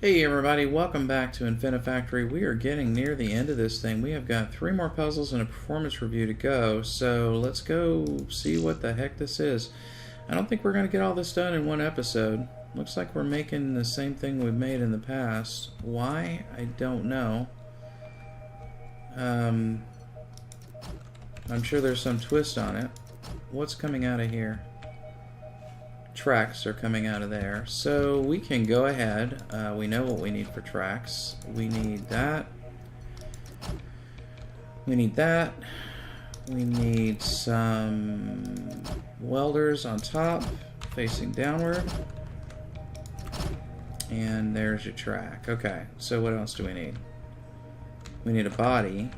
Hey everybody, welcome back to Infinifactory. We are getting near the end of this thing. We have got 3 more puzzles and a performance review to go, so let's go see what the heck this is. I don't think we're going to get all this done in one episode. Looks like we're making the same thing we've made in the past. Why? I don't know. I'm sure there's some twist on it. What's coming out of here? Tracks are coming out of there, so we can go ahead. We know what we need for tracks. We need that. We need that. We need some welders on top facing downward, and there's your track. Okay, so what else do we need? We need a body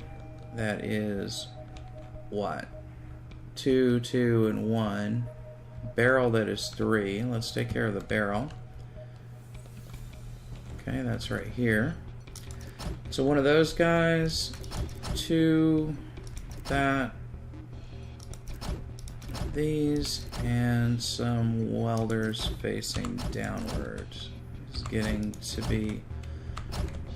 that is what? 2, 2, and 1. Barrel that is 3. Let's take care of the barrel. Okay, that's right here. So one of those guys, 2, that, these, and some welders facing downward. It's getting to be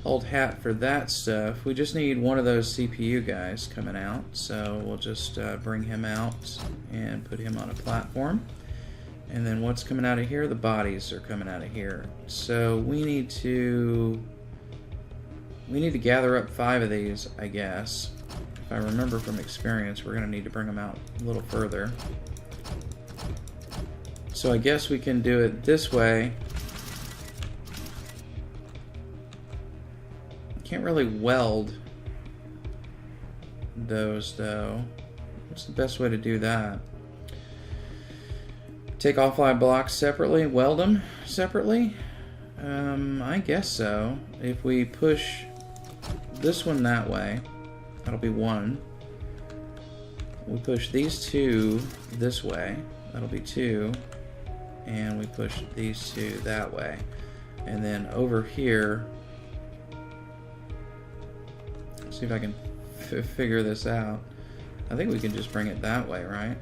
old hat for that stuff. We just need one of those CPU guys coming out, so we'll just bring him out and put him on a platform. And then what's coming out of here? The bodies are coming out of here. So we need to gather up 5 of these, I guess. If I remember from experience, we're going to need to bring them out a little further. So I guess we can do it this way. Can't really weld those though. What's the best way to do that? Take all 5 blocks separately, weld them separately? I guess so. If we push this one that way, that'll be 1. We push these 2 this way, that'll be 2. And we push these 2 that way. And then over here, see if I can figure this out. I think we can just bring it that way, right?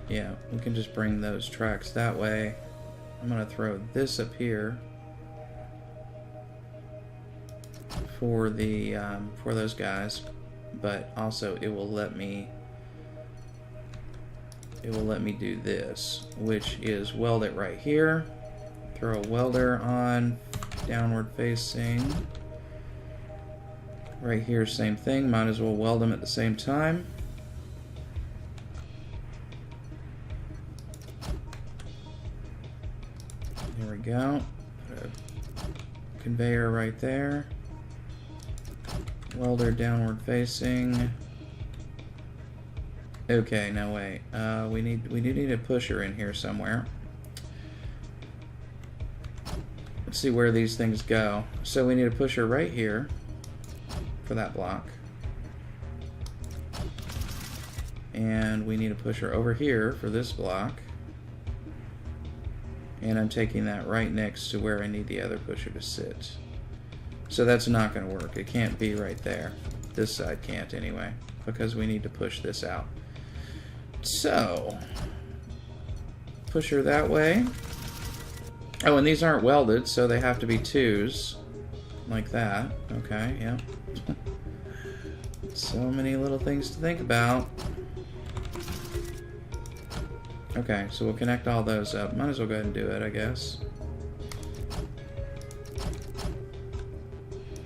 Yeah, we can just bring those tracks that way. I'm gonna throw this up here for the for those guys, but also it will let me do this, which is weld it right here. Throw a welder on, downward facing. Right here, same thing. Might as well weld them at the same time. There we go. Put a conveyor right there. Welder downward facing. Okay, no wait. We do need a pusher in here somewhere. Let's see where these things go. So we need a pusher right here for that block, and we need a pusher over here for this block, and I'm taking that right next to where I need the other pusher to sit. So that's not going to work. It can't be right there. This side can't anyway, because we need to push this out. So pusher that way. Oh, and these aren't welded, so they have to be 2s like that. Okay, yeah. So many little things to think about. Okay, so we'll connect all those up. Might as well go ahead and do it, I guess.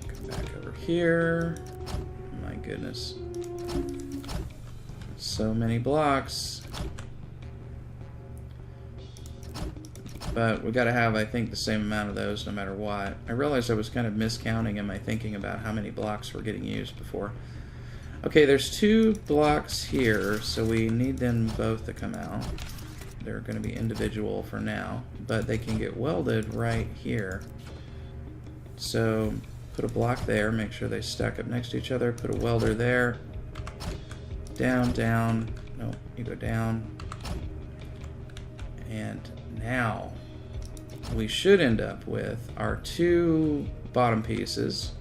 Come back over here. My goodness. So many blocks. But we gotta have, I think, the same amount of those no matter what. I realized I was kind of miscounting in my thinking about how many blocks were getting used before. Okay, there's 2 blocks here, so we need them both to come out. They're going to be individual for now, but they can get welded right here. So put a block there, make sure they stack up next to each other, put a welder there. Down, down. No, you go down. And now we should end up with our 2 bottom pieces,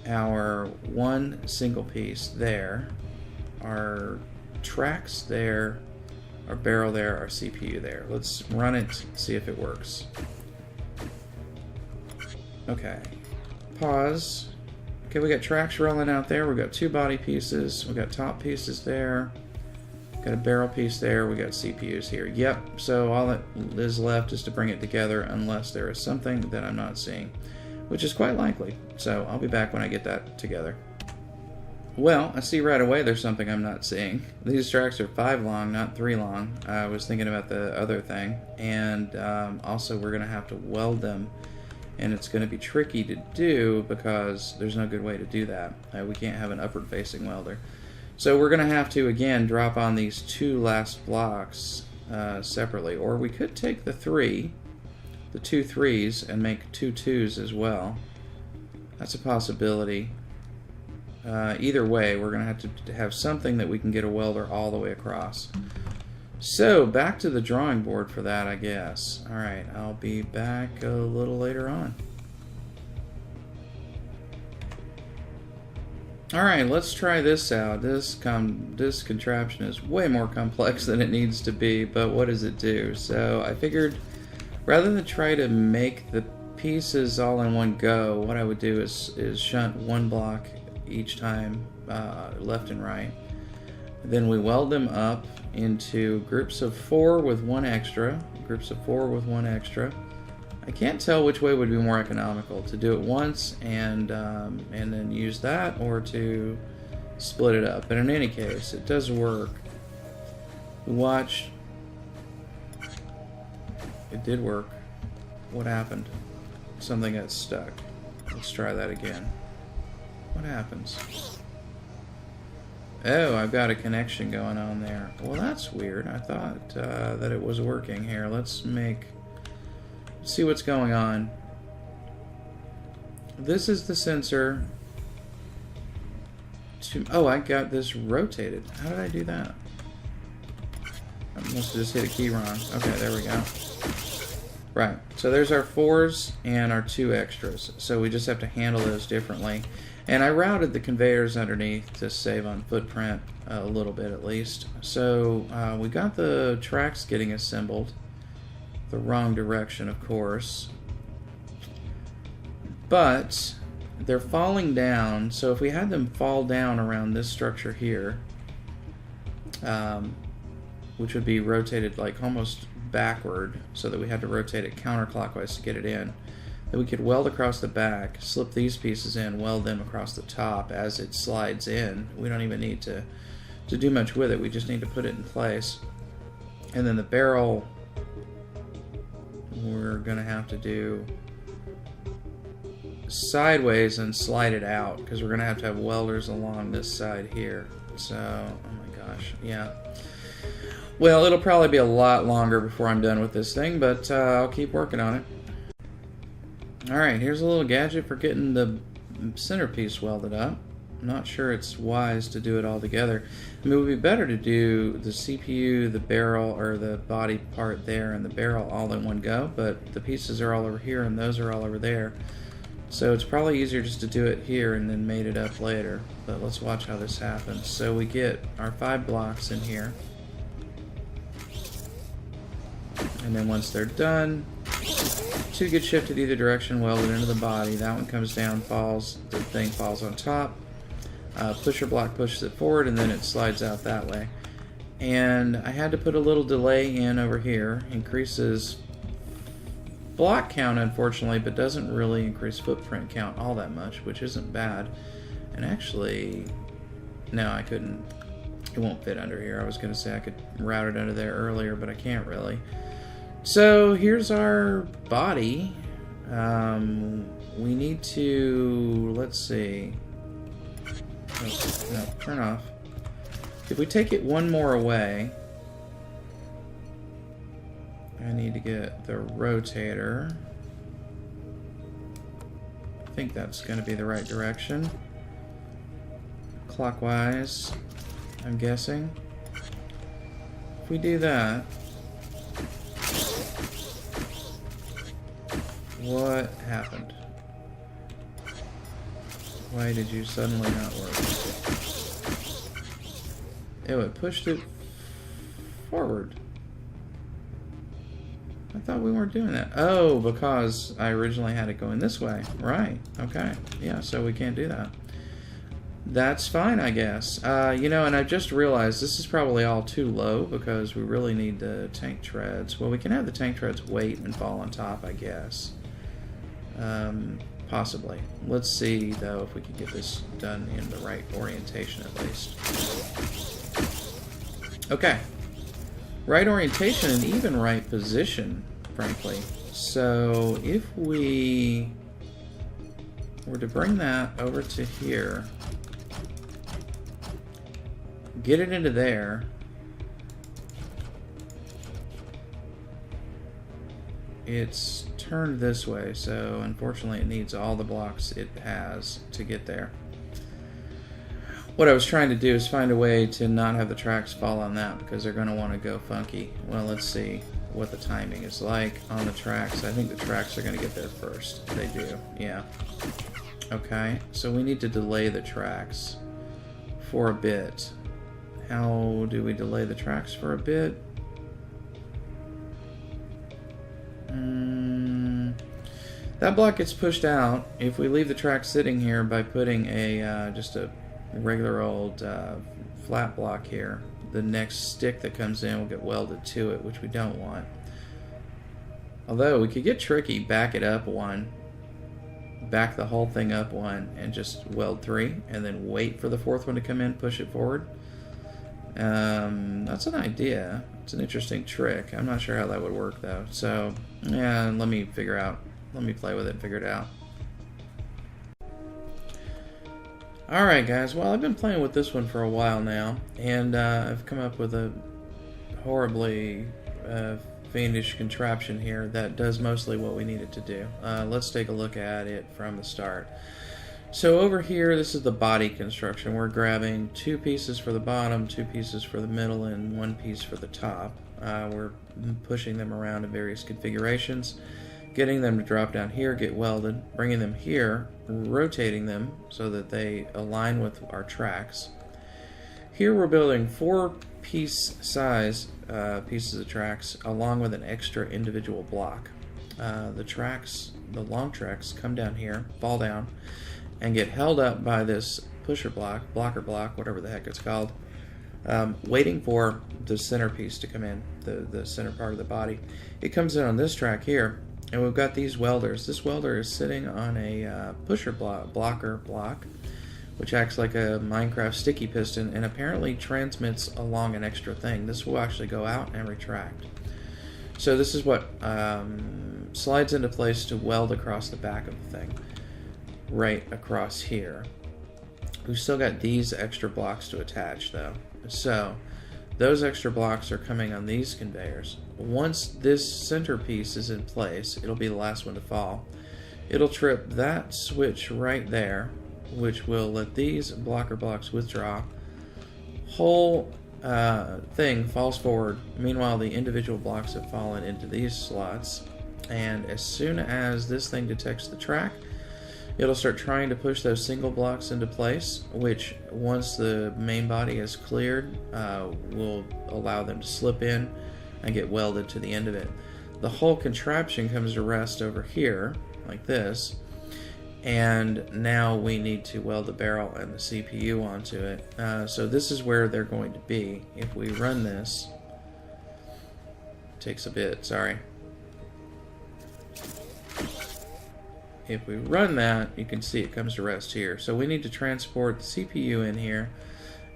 our 1 single piece there, our tracks there, our barrel there, our CPU there. Let's run it, see if it works. Okay. Pause. Okay, we got tracks rolling out there. We got 2 body pieces. We got top pieces there. Got a barrel piece there. We got CPUs here. Yep. So all that is left is to bring it together, unless there is something that I'm not seeing, which is quite likely. So I'll be back when I get that together. Well, I see right away there's something I'm not seeing. These tracks are 5 long, not 3 long. I was thinking about the other thing. And also we're going to have to weld them. And it's going to be tricky to do because there's no good way to do that. We can't have an upward facing welder. So we're going to have to, again, drop on these 2 last blocks separately. Or we could take the 2 3s, and make 2 2s as well. That's a possibility. Either way, we're going to have to have something that we can get a welder all the way across. So, back to the drawing board for that, I guess. Alright, I'll be back a little later on. Alright, let's try this out. This contraption is way more complex than it needs to be, but what does it do? So, I figured, rather than try to make the pieces all in one go, what I would do is shunt 1 block each time, left and right. Then we weld them up into groups of 4 with 1 extra. Groups of 4 with 1 extra. I can't tell which way would be more economical, to do it once and then use that, or to split it up. But in any case, it does work. Watch. It did work. What happened? Something got stuck. Let's try that again. What happens? Oh, I've got a connection going on there. Well, that's weird. I thought that it was working here. Let's see what's going on. This is the sensor. Oh, I got this rotated. How did I do that? I must have just hit a key wrong. Okay, there we go. Right. So there's our 4s and our 2 extras. So we just have to handle those differently. And I routed the conveyors underneath to save on footprint a little bit at least. So we got the tracks getting assembled. The wrong direction, of course. But they're falling down. So if we had them fall down around this structure here, which would be rotated like almost backward, so that we had to rotate it counterclockwise to get it in, then we could weld across the back, slip these pieces in, weld them across the top as it slides in. We don't even need to do much with it. We just need to put it in place. And then the barrel, we're going to have to do sideways and slide it out, because we're going to have welders along this side here. So, oh my gosh, yeah. Well, it'll probably be a lot longer before I'm done with this thing, but I'll keep working on it. Alright, here's a little gadget for getting the centerpiece welded up. I'm not sure it's wise to do it all together. I mean, it would be better to do the CPU, the barrel, or the body part there, and the barrel all in one go, but the pieces are all over here and those are all over there. So it's probably easier just to do it here and then mate it up later. But let's watch how this happens. So we get our 5 blocks in here. And then once they're done, 2 get shifted either direction, welded into the body. That one comes down, falls, the thing falls on top. Pusher block pushes it forward, and then it slides out that way. And I had to put a little delay in over here. Increases block count, unfortunately, but doesn't really increase footprint count all that much, which isn't bad. And actually, no, I couldn't. It won't fit under here. I was going to say I could route it under there earlier, but I can't really. So here's our body. We need to, let's see. Oh, no, turn off. If we take it one more away, I need to get the rotator. I think that's going to be the right direction. Clockwise, I'm guessing. If we do that, what happened? Why did you suddenly not work? Oh, it pushed it forward. I thought we weren't doing that. Oh, because I originally had it going this way. Right. Okay. Yeah, so we can't do that. That's fine, I guess. You know, and I just realized this is probably all too low because we really need the tank treads. Well, we can have the tank treads wait and fall on top, I guess. Possibly. Let's see, though, if we can get this done in the right orientation at least. Okay. Right orientation and even right position, frankly. So if we were to bring that over to here, get it into there, it's turned this way, so unfortunately it needs all the blocks it has to get there. What I was trying to do is find a way to not have the tracks fall on that because they're going to want to go funky. Well, let's see what the timing is like on the tracks. I think the tracks are going to get there first. They do, yeah. Okay, so we need to delay the tracks for a bit. How do we delay the tracks for a bit? That block gets pushed out if we leave the track sitting here by putting a just a regular old flat block here. The next stick that comes in will get welded to it, which we don't want. Although we could get tricky, back it up one, back the whole thing up one, and just weld 3, and then wait for the 4th one to come in, push it forward. That's an idea. It's an interesting trick. I'm not sure how that would work though. So yeah, let me figure out. Let me play with it and figure it out. Alright guys, well I've been playing with this one for a while now, and I've come up with a horribly fiendish contraption here that does mostly what we need it to do. Let's take a look at it from the start. So over here, this is the body construction. We're grabbing 2 pieces for the bottom, 2 pieces for the middle, and 1 piece for the top. We're pushing them around in various configurations, getting them to drop down here, get welded, bringing them here, rotating them so that they align with our tracks. Here we're building 4-piece size pieces of tracks along with an extra individual block. The long tracks come down here, fall down, and get held up by this pusher block, blocker block, whatever the heck it's called, waiting for the centerpiece to come in, the center part of the body. It comes in on this track here, and we've got these welders. This welder is sitting on a pusher blocker block, which acts like a Minecraft sticky piston and apparently transmits along an extra thing. This will actually go out and retract. So this is what slides into place to weld across the back of the thing, right across here. We've still got these extra blocks to attach though. So those extra blocks are coming on these conveyors. Once this centerpiece is in place, it'll be the last one to fall. It'll trip that switch right there, which will let these blocker blocks withdraw. Whole thing falls forward. Meanwhile, the individual blocks have fallen into these slots. And as soon as this thing detects the track, it'll start trying to push those single blocks into place, which once the main body is cleared, will allow them to slip in and get welded to the end of it. The whole contraption comes to rest over here, like this, and now we need to weld the barrel and the CPU onto it. So this is where they're going to be. If we run this, takes a bit, sorry. If we run that, you can see it comes to rest here. So we need to transport the CPU in here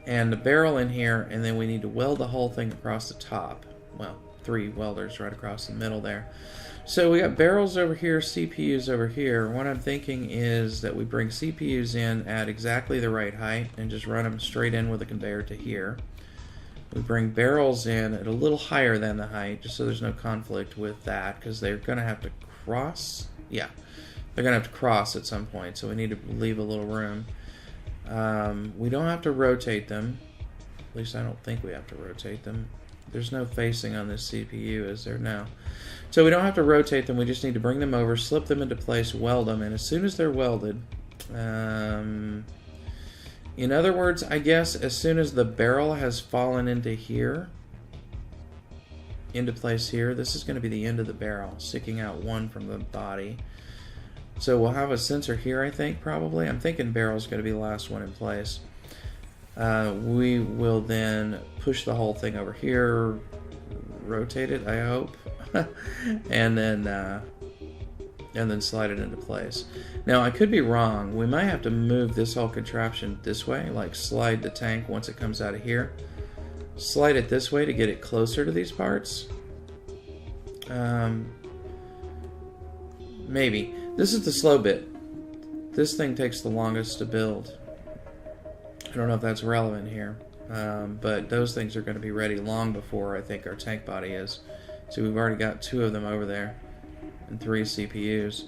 and the barrel in here, and then we need to weld the whole thing across the top. Well, 3 welders right across the middle there. So we got barrels over here, CPUs over here. What I'm thinking is that we bring CPUs in at exactly the right height and just run them straight in with a conveyor to here. We bring barrels in at a little higher than the height, just so there's no conflict with that, because they're going to have to cross. Yeah. They're going to have to cross at some point, so we need to leave a little room. We don't have to rotate them. At least I don't think we have to rotate them. There's no facing on this CPU, is there? No. So we don't have to rotate them. We just need to bring them over, slip them into place, weld them, and as soon as they're welded, in other words, I guess as soon as the barrel has fallen into here, into place here. This is going to be the end of the barrel, sticking out one from the body. So we'll have a sensor here, I think, probably. I'm thinking barrel's going to be the last one in place. We will then push the whole thing over here, rotate it, I hope, and then slide it into place. Now, I could be wrong. We might have to move this whole contraption this way, like slide the tank once it comes out of here. Slide it this way to get it closer to these parts. Maybe. This is the slow bit. This thing takes the longest to build. I don't know if that's relevant here, but those things are going to be ready long before I think our tank body is. So we've already got 2 of them over there and 3 CPUs.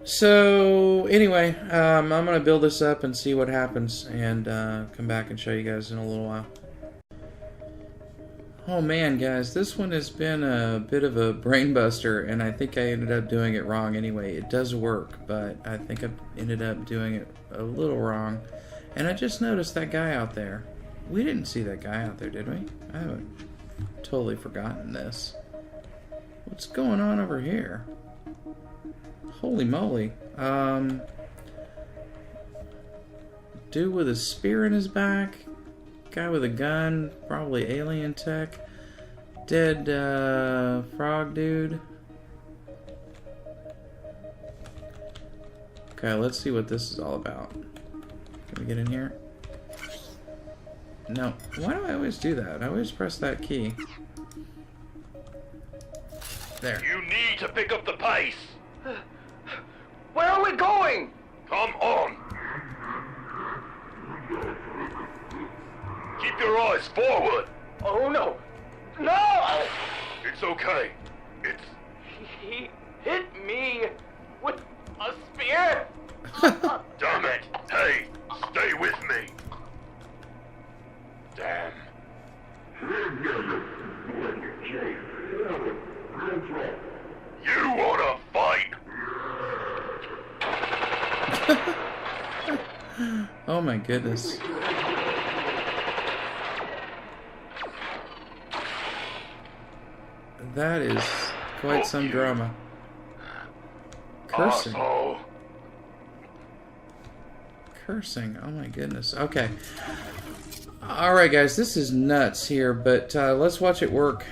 So anyway, I'm going to build this up and see what happens, and come back and show you guys in a little while. Oh man, guys, this one has been a bit of a brain buster, and I think I ended up doing it wrong anyway. It does work, but I think I ended up doing it a little wrong. And I just noticed that guy out there. We didn't see that guy out there, did we? I haven't totally forgotten this. What's going on over here? Holy moly. Dude with a spear in his back. Guy with a gun, probably alien tech. Dead frog dude. Okay, let's see what this is all about. Can we get in here? No. Why do I always do that? I always press that key. There. You need to pick up the pace. Where are we going? Come on. Keep your eyes forward. Oh no. No! It's okay. He hit me with a spear. Damn it. Hey, stay with me. Damn. You wanna fight? Oh my goodness. That is quite some drama. Cursing. Asshole. Cursing. Oh my goodness. Okay. Alright guys, this is nuts here, but let's watch it work.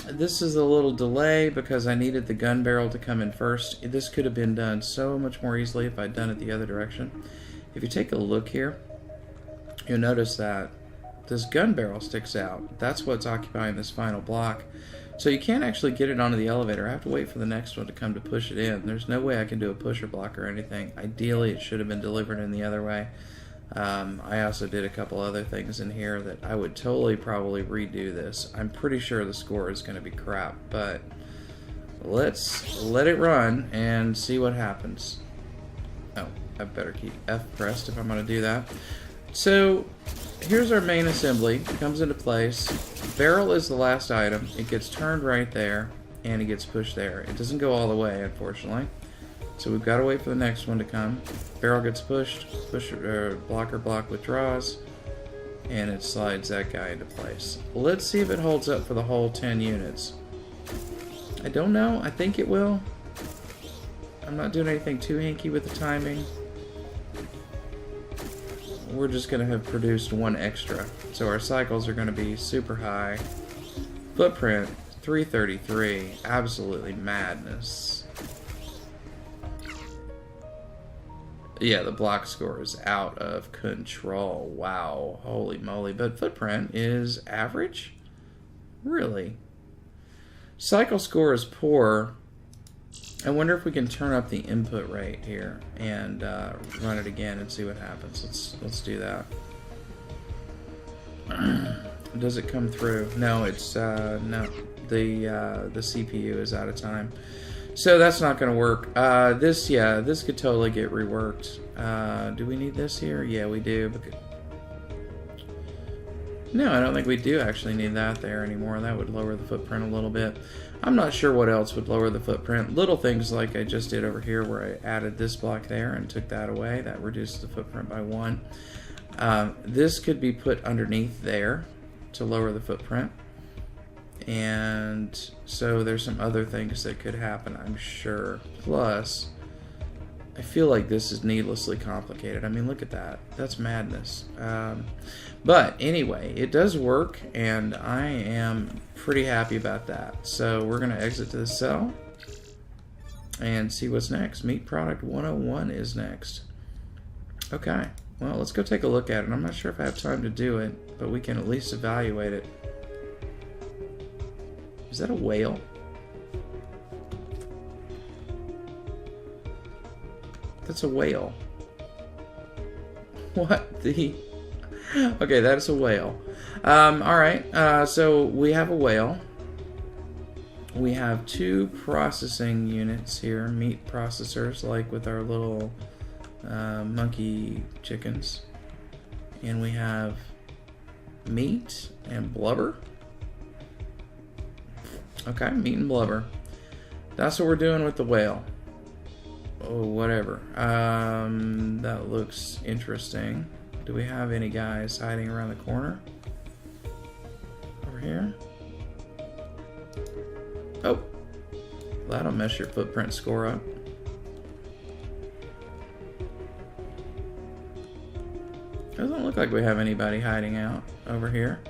This is a little delay because I needed the gun barrel to come in first. This could have been done so much more easily if I'd done it the other direction. If you take a look here, you'll notice that this gun barrel sticks out. That's what's occupying this final block. So you can't actually get it onto the elevator. I have to wait for the next one to come to push it in. There's no way I can do a pusher block or anything. Ideally, it should have been delivered in the other way. I also did a couple other things in here that I would totally probably redo this. I'm pretty sure the score is going to be crap, but let's let it run and see what happens. Oh, I better keep F pressed if I'm going to do that. So here's our main assembly. It comes into place. Barrel is the last item. It gets turned right there, and it gets pushed there. It doesn't go all the way, unfortunately. So we've got to wait for the next one to come. Barrel gets pushed, block withdraws, and it slides that guy into place. Let's see if it holds up for the whole 10 units. I don't know. I think it will. I'm not doing anything too hinky with the timing. We're just going to have produced one extra. So our cycles are going to be super high. Footprint, 333. Absolutely madness. Yeah, the block score is out of control. Wow, holy moly. But footprint is average? Really? Cycle score is poor. I wonder if we can turn up the input rate here and run it again and see what happens. Let's do that. Does it come through? No, it's no. The CPU is out of time. So that's not going to work. This could totally get reworked. Do we need this here? Yeah, we do. No, I don't think we do actually need that there anymore. That would lower the footprint a little bit. I'm not sure what else would lower the footprint. Little things like I just did over here where I added this block there and took that away. That reduced the footprint by 1. This could be put underneath there to lower the footprint. And so there's some other things that could happen, I'm sure. Plus, I feel like this is needlessly complicated. I mean, look at that. That's madness. But anyway, it does work, and I am pretty happy about that. So we're going to exit to the cell and see what's next. Meat product 101 is next. Okay, well, let's go take a look at it. I'm not sure if I have time to do it, but we can at least evaluate it. Is that a whale? That's a whale. What the... Okay, that's a whale. Alright, so we have a whale. We have 2 processing units here, meat processors, like with our little monkey chickens. And we have meat and blubber. Okay, meat and blubber. That's what we're doing with the whale. Oh, whatever. That looks interesting. Do we have any guys hiding around the corner? Over here? Oh. That'll mess your footprint score up. Doesn't look like we have anybody hiding out over here.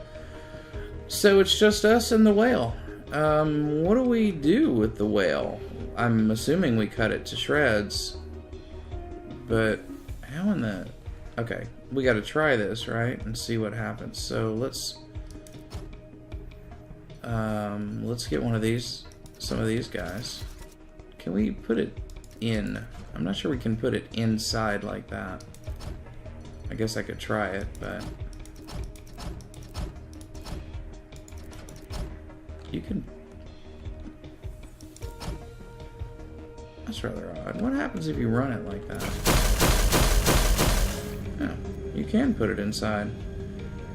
So it's just us and the whale. What do we do with the whale? I'm assuming we cut it to shreds. But how in the... Okay, we got to try this, right? And see what happens. So let's get one of these, some of these guys. Can we put it in? I'm not sure we can put it inside like that. I guess I could try it, but... You can... That's rather odd. What happens if you run it like that? Oh, you can put it inside.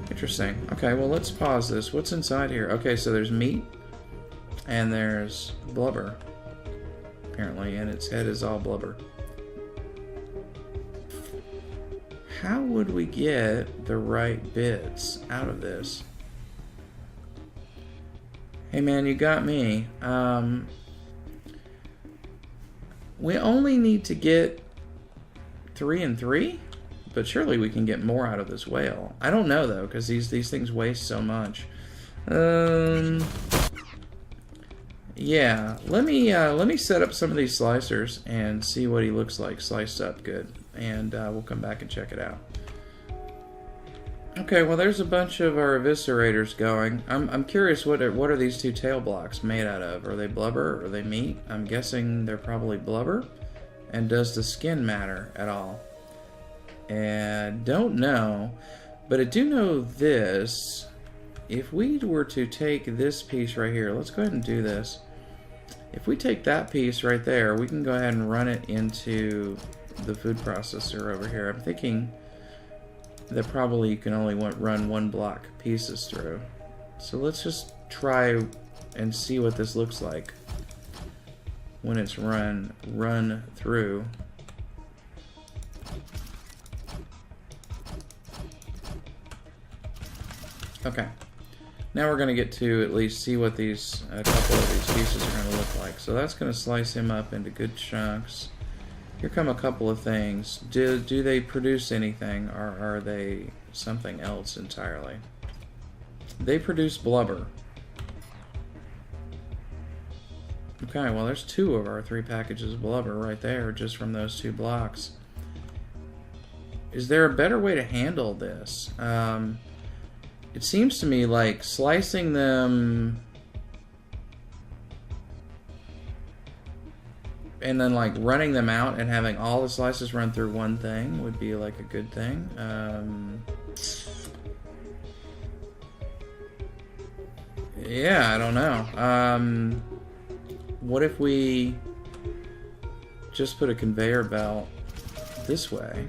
Interesting. Okay, well, let's pause this. What's inside here? Okay, so there's meat and there's blubber, apparently, and its head is all blubber. How would we get the right bits out of this? Hey man, you got me. We only need to get 3 and 3, but surely we can get more out of this whale. I don't know though, because these things waste so much. Yeah, let me set up some of these slicers and see what he looks like sliced up good, and we'll come back and check it out. Okay, well there's a bunch of our eviscerators going. I'm curious, what are these 2 tail blocks made out of? Are they blubber? Are they meat? I'm guessing they're probably blubber. And does the skin matter at all? And don't know, but I do know this. If we were to take this piece right here, let's go ahead and do this. If we take that piece right there, we can go ahead and run it into the food processor over here. I'm thinking that probably you can only run 1 block pieces through. So let's just try and see what this looks like when it's run through. Okay. Now we're going to get to at least see what these, a couple of these pieces are going to look like. So that's going to slice him up into good chunks. Here come a couple of things. Do they produce anything, or are they something else entirely? They produce blubber. Okay, well there's 2 of our 3 packages of blubber right there, just from those 2 blocks. Is there a better way to handle this? It seems to me like slicing them and then like running them out and having all the slices run through one thing would be like a good thing. Yeah, I don't know. What if we just put a conveyor belt this way?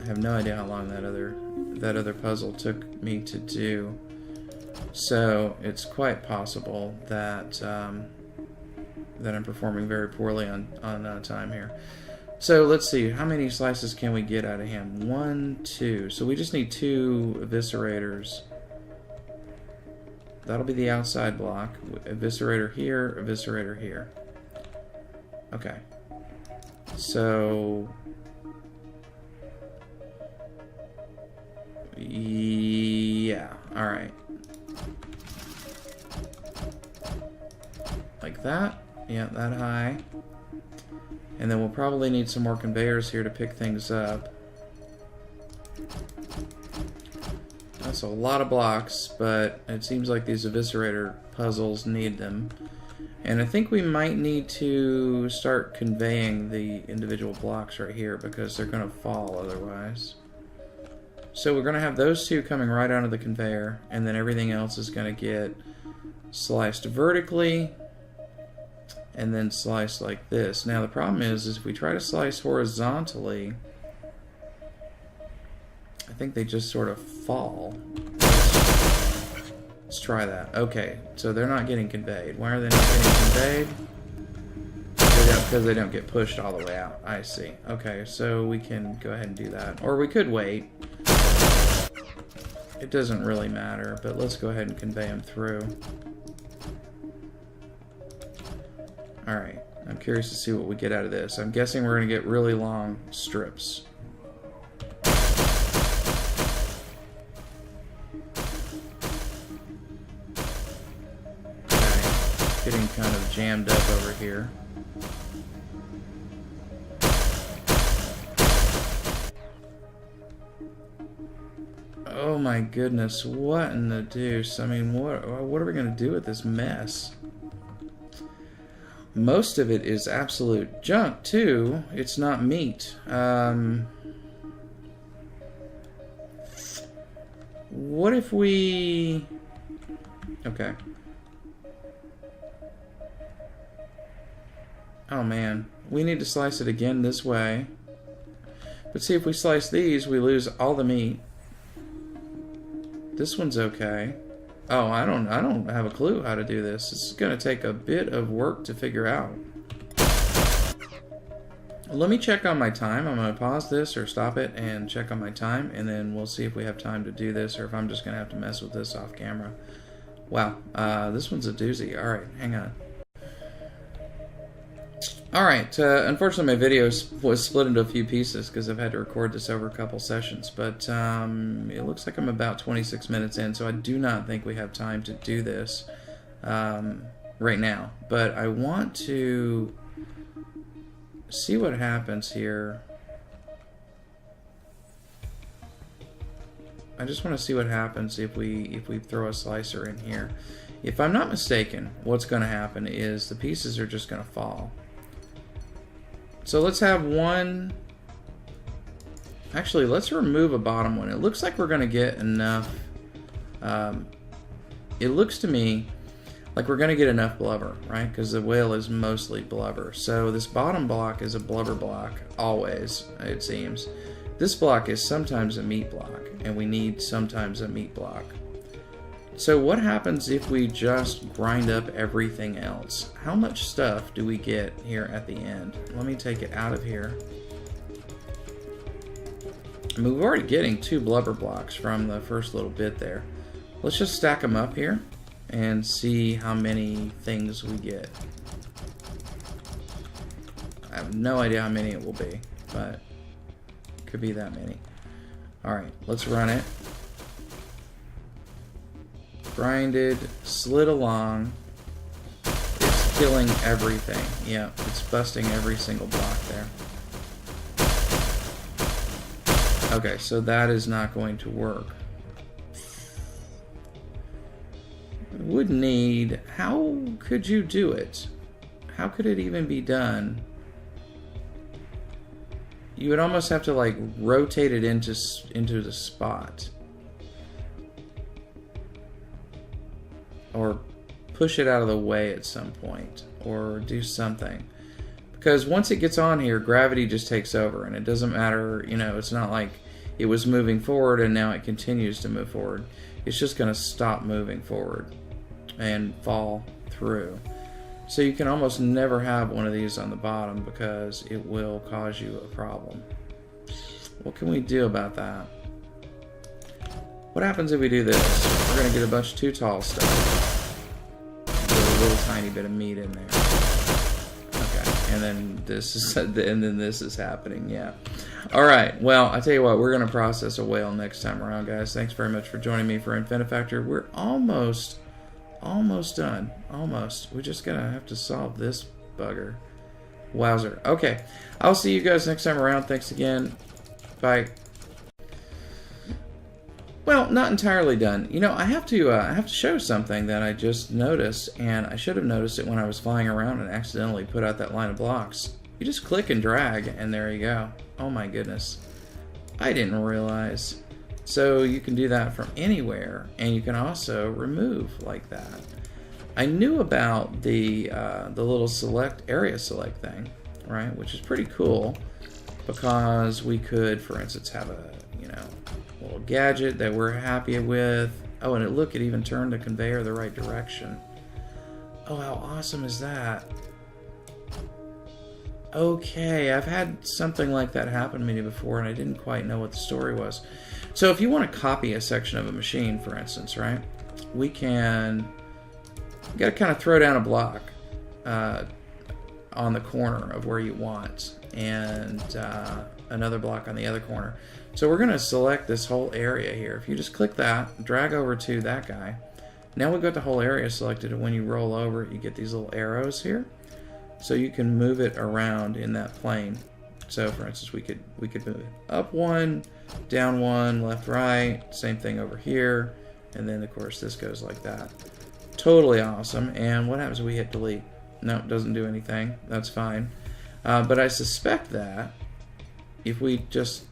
I have no idea how long that other puzzle took me to do. So it's quite possible that that I'm performing very poorly on time here. So let's see, how many slices can we get out of him? 1, 2. So we just need 2 eviscerators. That'll be the outside block. Eviscerator here, eviscerator here. Okay. So... yeah, alright. Like that. Yeah, that high. And then we'll probably need some more conveyors here to pick things up. That's a lot of blocks, but it seems like these eviscerator puzzles need them. And I think we might need to start conveying the individual blocks right here because they're going to fall otherwise. So we're going to have those 2 coming right onto the conveyor, and then everything else is going to get sliced vertically and then sliced like this. Now the problem is if we try to slice horizontally, I think they just sort of fall. Let's try that. Okay, so they're not getting conveyed. Why are they not getting conveyed? Because they don't get pushed all the way out. I see. Okay, so we can go ahead and do that. Or we could wait. It doesn't really matter, but let's go ahead and convey them through. Alright, I'm curious to see what we get out of this. I'm guessing we're going to get really long strips. Okay, getting kind of jammed up over here. Oh my goodness, what in the deuce? I mean, what are we going to do with this mess? Most of it is absolute junk, too. It's not meat. What if we... okay. Oh, man. We need to slice it again this way. But see, if we slice these, we lose all the meat. This one's okay. Oh, I don't have a clue how to do this. This is going to take a bit of work to figure out. Let me check on my time. I'm going to pause this or stop it and check on my time, and then we'll see if we have time to do this or if I'm just going to have to mess with this off camera. Wow, this one's a doozy. Alright, hang on. Alright, unfortunately my video was split into a few pieces because I've had to record this over a couple sessions, but it looks like I'm about 26 minutes in, so I do not think we have time to do this right now. But I want to see what happens here. I just want to see what happens if we throw a slicer in here. If I'm not mistaken, what's going to happen is the pieces are just going to fall. So let's have one. Actually, let's remove a bottom one. It looks like we're going to get enough. It looks to me like we're going to get enough blubber, right? Because the whale is mostly blubber. So this bottom block is a blubber block, always, it seems. This block is sometimes a meat block, and we need sometimes a meat block. So what happens if we just grind up everything else? How much stuff do we get here at the end? Let me take it out of here. I mean, we're already getting 2 blubber blocks from the first little bit there. Let's just stack them up here and see how many things we get. I have no idea how many it will be, but it could be that many. Alright, let's run it. Grinded, slid along. It's killing everything. Yeah, it's busting every single block there. Okay, so that is not going to work. Would need... how could you do it? How could it even be done? You would almost have to like rotate it into the spot. Or push it out of the way at some point, or do something. Because once it gets on here, gravity just takes over, and it doesn't matter, you know, it's not like it was moving forward and now it continues to move forward. It's just going to stop moving forward and fall through. So you can almost never have one of these on the bottom because it will cause you a problem. What can we do about that? What happens if we do this? We're going to get a bunch of too tall stuff. With a little tiny bit of meat in there. Okay, and then this is happening. Yeah. All right. Well, I tell you what, we're going to process a whale next time around, guys. Thanks very much for joining me for Infinifactory. We're almost done. Almost. We're just going to have to solve this bugger. Wowzer. Okay. I'll see you guys next time around. Thanks again. Bye. Well, not entirely done. You know, I have to show something that I just noticed, and I should have noticed it when I was flying around and accidentally put out that line of blocks. You just click and drag, and there you go. Oh my goodness. I didn't realize. So you can do that from anywhere, and you can also remove like that. I knew about the little area select thing, right? Which is pretty cool because we could, for instance, have a little gadget that we're happy with. Oh, and it even turned the conveyor the right direction. Oh, how awesome is that? Okay, I've had something like that happen to me before, and I didn't quite know what the story was. So if you want to copy a section of a machine, for instance, right, you got to kind of throw down a block on the corner of where you want, and another block on the other corner. So we're going to select this whole area here. If you just click that, drag over to that guy. Now we've got the whole area selected, and when you roll over, you get these little arrows here. So you can move it around in that plane. So for instance, we could move it up one, down one, left, right. Same thing over here. And then of course this goes like that. Totally awesome. And what happens if we hit delete? No, it doesn't do anything. That's fine. But I suspect that if we just...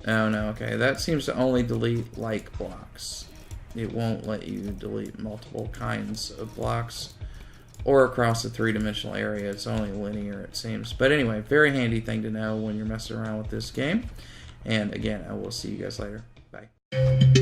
Oh no, okay. That seems to only delete like blocks. It won't let you delete multiple kinds of blocks or across the three-dimensional area. It's only linear, it seems. But anyway, very handy thing to know when you're messing around with this game. And again, I will see you guys later. Bye.